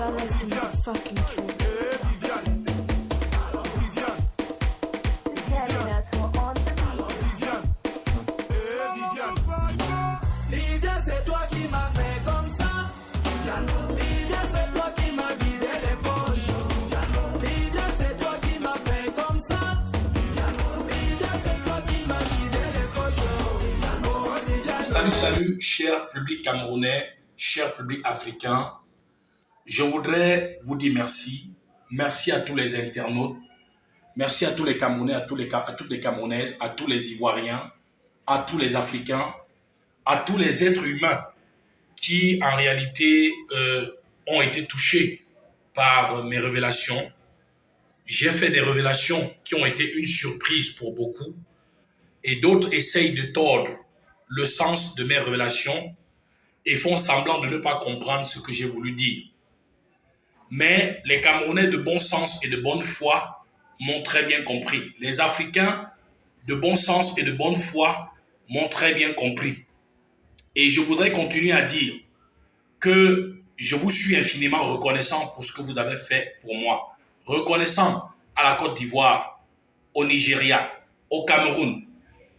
jealous and it's fucking true. Viviane, c'est toi qui m'as fait comme ça. Viviane, c'est toi qui m'as vidé les poches. Viviane, c'est toi qui m'as fait comme ça. Viviane, c'est toi qui m'as vidé les poches. Salut, cher public camerounais, cher public africain. Je voudrais vous dire merci. Merci à tous les internautes. Merci à tous les Camerounais, à toutes les Camerounaises, à tous les Ivoiriens, à tous les Africains, à tous les êtres humains qui, en réalité, ont été touchés par mes révélations. J'ai fait des révélations qui ont été une surprise pour beaucoup et d'autres essayent de tordre le sens de mes révélations et font semblant de ne pas comprendre ce que j'ai voulu dire. Mais les Camerounais de bon sens et de bonne foi m'ont très bien compris. Les Africains de bon sens et de bonne foi m'ont très bien compris. Et je voudrais continuer à dire que je vous suis infiniment reconnaissant pour ce que vous avez fait pour moi. Reconnaissant à la Côte d'Ivoire, au Nigeria, au Cameroun,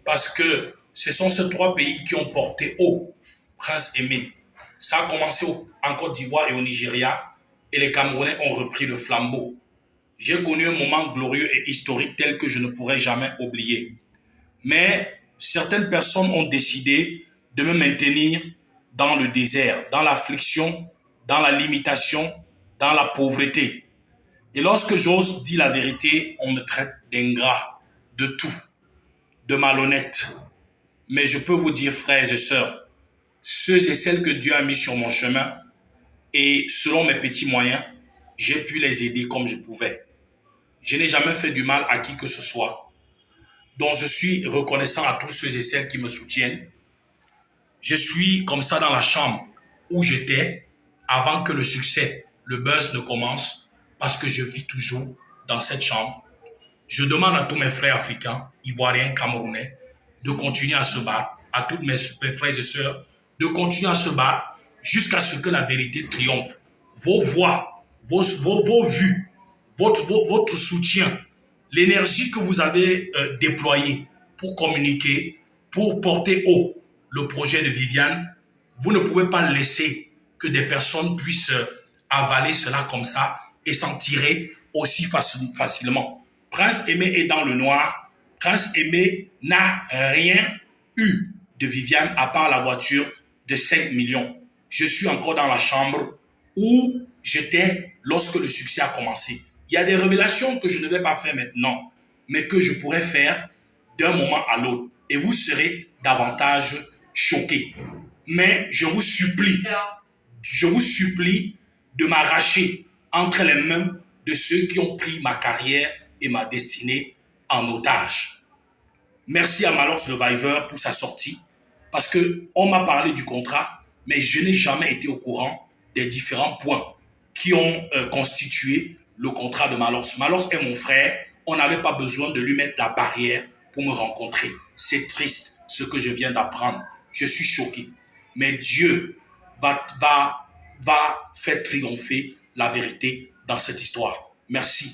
parce que ce sont ces trois pays qui ont porté haut Prince Aimé. Ça a commencé en Côte d'Ivoire et au Nigeria, et les Camerounais ont repris le flambeau. J'ai connu un moment glorieux et historique tel que je ne pourrai jamais oublier. Mais certaines personnes ont décidé de me maintenir dans le désert, dans l'affliction, dans la limitation, dans la pauvreté. Et lorsque j'ose dire la vérité, on me traite d'ingrat, de tout, de malhonnête. Mais je peux vous dire, frères et sœurs, ceux et celles que Dieu a mis sur mon chemin, et selon mes petits moyens, j'ai pu les aider comme je pouvais. Je n'ai jamais fait du mal à qui que ce soit. Donc je suis reconnaissant à tous ceux et celles qui me soutiennent. Je suis comme ça dans la chambre où j'étais avant que le succès, le buzz ne commence, parce que je vis toujours dans cette chambre. Je demande à tous mes frères africains, ivoiriens, camerounais, de continuer à se battre, à tous mes frères et sœurs, de continuer à se battre jusqu'à ce que la vérité triomphe. Vos voix, vos vues, votre soutien, l'énergie que vous avez déployée pour communiquer, pour porter haut le projet de Viviane, vous ne pouvez pas laisser que des personnes puissent avaler cela comme ça et s'en tirer aussi facilement. Prince Aimé est dans le noir. Prince Aimé n'a rien eu de Viviane à part la voiture de 5 millions. Je suis encore dans la chambre où j'étais lorsque le succès a commencé. Il y a des révélations que je ne vais pas faire maintenant, mais que je pourrais faire d'un moment à l'autre. Et vous serez davantage choqués. Mais je vous supplie de m'arracher entre les mains de ceux qui ont pris ma carrière et ma destinée en otage. Merci à Malors le Viver pour sa sortie, parce qu'on m'a parlé du contrat, mais je n'ai jamais été au courant des différents points qui ont constitué le contrat de Malors. Malors est mon frère, on n'avait pas besoin de lui mettre la barrière pour me rencontrer. C'est triste ce que je viens d'apprendre. Je suis choqué. Mais Dieu va faire triompher la vérité dans cette histoire. Merci.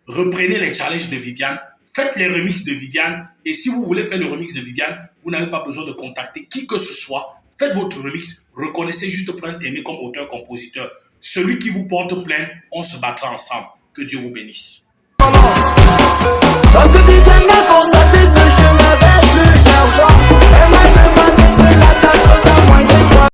Reprenez les challenges de Viviane. Faites les remixes de Viviane. Et si vous voulez faire le remix de Viviane, vous n'avez pas besoin de contacter qui que ce soit. Faites votre remix. Reconnaissez juste Prince Aimé comme auteur-compositeur. Celui qui vous porte plainte, on se battra ensemble. Que Dieu vous bénisse. Parce que